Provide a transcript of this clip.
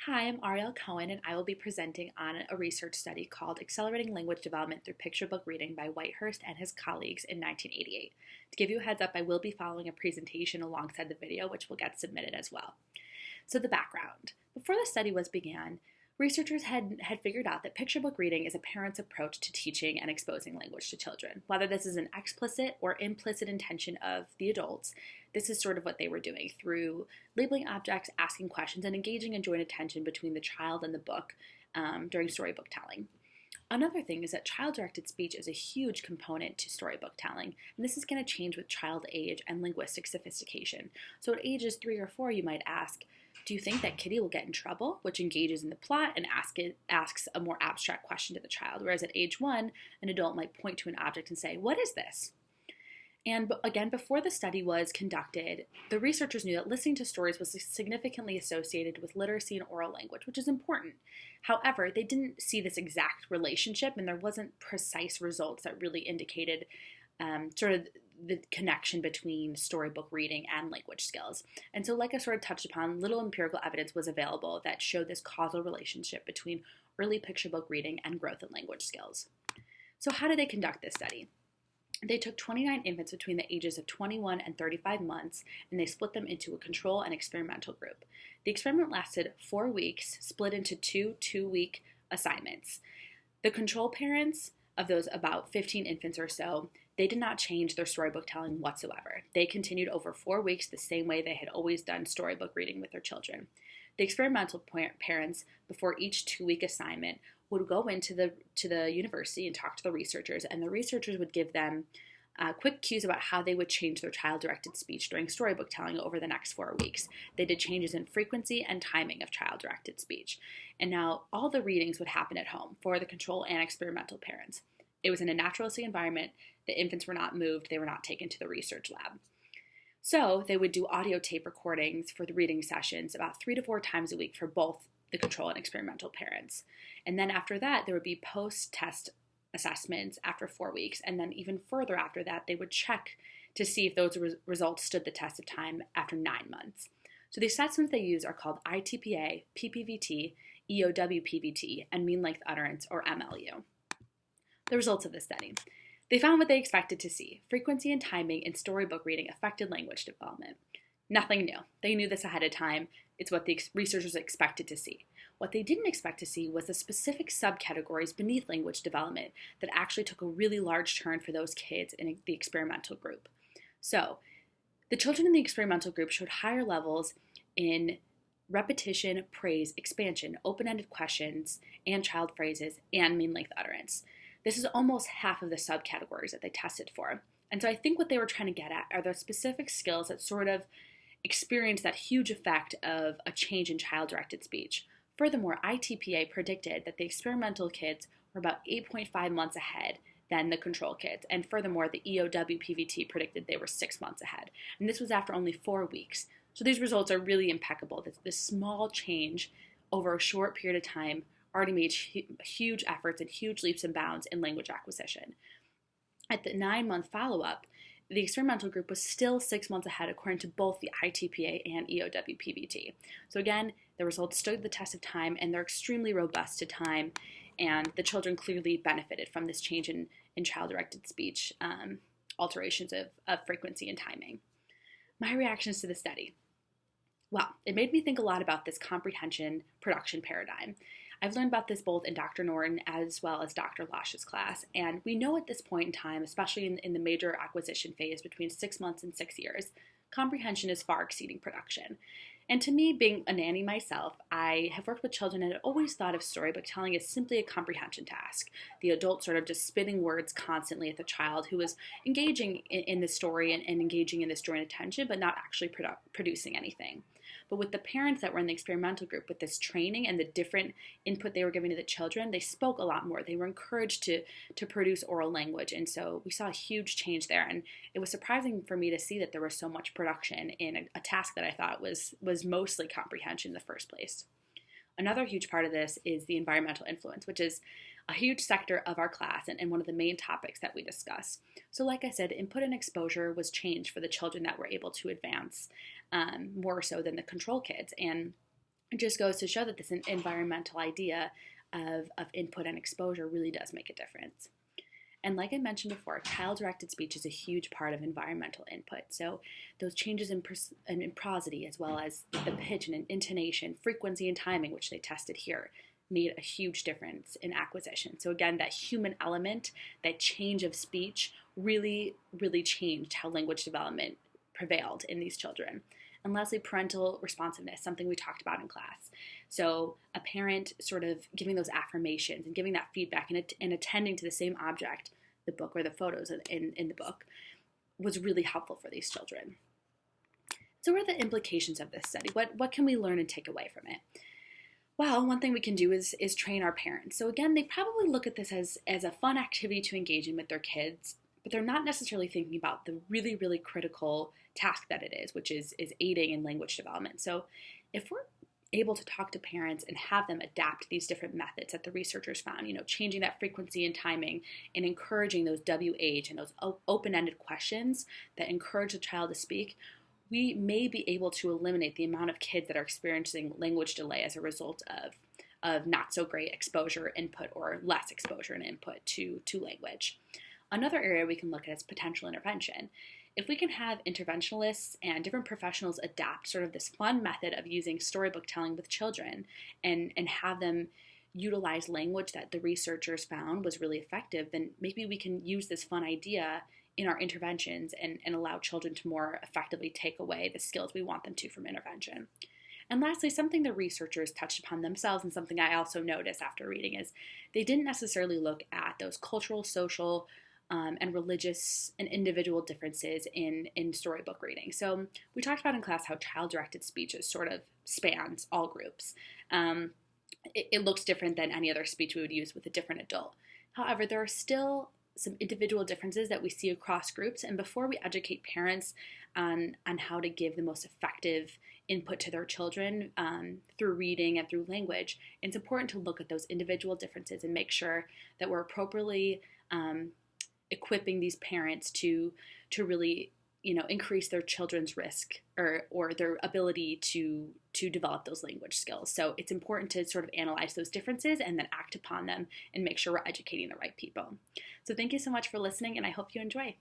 Hi, I'm Ariel Cohen, and I will be presenting on a research study called Accelerating Language Development Through Picture Book Reading by Whitehurst and his colleagues in 1988. To give you a heads up, I will be following a presentation alongside the video, which will get submitted as well. So the background. Before the study began, researchers had figured out that picture book reading is a parent's approach to teaching and exposing language to children. Whether this is an explicit or implicit intention of the adults, this is sort of what they were doing through labeling objects, asking questions, and engaging in joint attention between the child and the book during storybook telling. Another thing is that child-directed speech is a huge component to storybook telling, and this is going to change with child age and linguistic sophistication. So at ages 3 or 4, you might ask, do you think that Kitty will get in trouble? Which engages in the plot and asks a more abstract question to the child. Whereas at age 1, an adult might point to an object and say, what is this? And again, before the study was conducted, the researchers knew that listening to stories was significantly associated with literacy and oral language, which is important. However, they didn't see this exact relationship, and there wasn't precise results that really indicated sort of the connection between storybook reading and language skills. And so, like I sort of touched upon, little empirical evidence was available that showed this causal relationship between early picture book reading and growth in language skills. So how did they conduct this study? They took 29 infants between the ages of 21 and 35 months, and they split them into a control and experimental group. The experiment lasted 4 weeks, split into two-week assignments. The control parents of those about 15 infants or so, they did not change their storybook telling whatsoever. They continued over 4 weeks the same way they had always done storybook reading with their children. The experimental parents, before each 2-week assignment, would go into the university and talk to the researchers, and the researchers would give them quick cues about how they would change their child-directed speech during storybook telling over the next 4 weeks. They did changes in frequency and timing of child-directed speech. And now all the readings would happen at home for the control and experimental parents. It was in a naturalistic environment. The infants were not moved. They were not taken to the research lab. So they would do audio tape recordings for the reading sessions about 3 to 4 times a week for both the control and experimental parents. And then after that, there would be post-test assessments after 4 weeks. And then even further after that, they would check to see if those results stood the test of time after 9 months. So the assessments they use are called ITPA, PPVT, EOWPVT, and mean length utterance, or MLU. The results of the study. They found what they expected to see. Frequency and timing in storybook reading affected language development. Nothing new. They knew this ahead of time. It's what the researchers expected to see. What they didn't expect to see was the specific subcategories beneath language development that actually took a really large turn for those kids in the experimental group. So, the children in the experimental group showed higher levels in repetition, praise, expansion, open-ended questions, and child phrases, and mean length utterance. This is almost half of the subcategories that they tested for. And so I think what they were trying to get at are the specific skills that sort of experience that huge effect of a change in child-directed speech. Furthermore, ITPA predicted that the experimental kids were about 8.5 months ahead than the control kids. And furthermore, the EOWPVT predicted they were 6 months ahead. And this was after only 4 weeks. So these results are really impeccable. This small change over a short period of time already made huge efforts and huge leaps and bounds in language acquisition. At the 9-month follow-up, the experimental group was still 6 months ahead according to both the ITPA and EOWPVT. So again, the results stood the test of time, and they're extremely robust to time, and the children clearly benefited from this change in child-directed speech, alterations of frequency and timing. My reactions to the study. Well, it made me think a lot about this comprehension production paradigm. I've learned about this both in Dr. Norton as well as Dr. Losh's class, and we know at this point in time, especially in the major acquisition phase between 6 months and 6 years, comprehension is far exceeding production. And to me, being a nanny myself, I have worked with children and had always thought of storybook telling as simply a comprehension task. The adult sort of just spitting words constantly at the child who was engaging in the story and engaging in this joint attention, but not actually producing anything. But with the parents that were in the experimental group, with this training and the different input they were giving to the children, they spoke a lot more. They were encouraged to produce oral language. And so we saw a huge change there. And it was surprising for me to see that there was so much production in a task that I thought was mostly comprehension in the first place. Another huge part of this is the environmental influence, which is a huge sector of our class and one of the main topics that we discuss. So like I said, input and exposure was changed for the children that were able to advance more so than the control kids. And it just goes to show that this environmental idea of input and exposure really does make a difference. And like I mentioned before, child-directed speech is a huge part of environmental input. So those changes in prosody, as well as the pitch and intonation, frequency, and timing, which they tested here, made a huge difference in acquisition. So again, that human element, that change of speech, really, really changed how language development prevailed in these children. And lastly, parental responsiveness, something we talked about in class. So a parent sort of giving those affirmations and giving that feedback and attending to the same object, the book or the photos in the book, was really helpful for these children. So what are the implications of this study? What can we learn and take away from it? Well, one thing we can do is train our parents. So again, they probably look at this as a fun activity to engage in with their kids, but they're not necessarily thinking about the really, really critical task that it is, which is aiding in language development. So if we're able to talk to parents and have them adapt these different methods that the researchers found, changing that frequency and timing and encouraging those WH and those open-ended questions that encourage the child to speak, we may be able to eliminate the amount of kids that are experiencing language delay as a result of not so great exposure input or less exposure and input to language. Another area we can look at is potential intervention. If we can have interventionalists and different professionals adapt sort of this fun method of using storybook telling with children and have them utilize language that the researchers found was really effective, then maybe we can use this fun idea in our interventions and allow children to more effectively take away the skills we want them to from intervention. And lastly, something the researchers touched upon themselves and something I also noticed after reading is they didn't necessarily look at those cultural, social, and religious and individual differences in storybook reading. So we talked about in class how child-directed speech sort of spans all groups. It looks different than any other speech we would use with a different adult. However, there are still some individual differences that we see across groups, and before we educate parents on how to give the most effective input to their children through reading and through language, it's important to look at those individual differences and make sure that we're appropriately equipping these parents to really increase their children's risk or their ability to develop those language skills. So it's important to sort of analyze those differences and then act upon them and make sure we're educating the right people. So thank you so much for listening, and I hope you enjoy.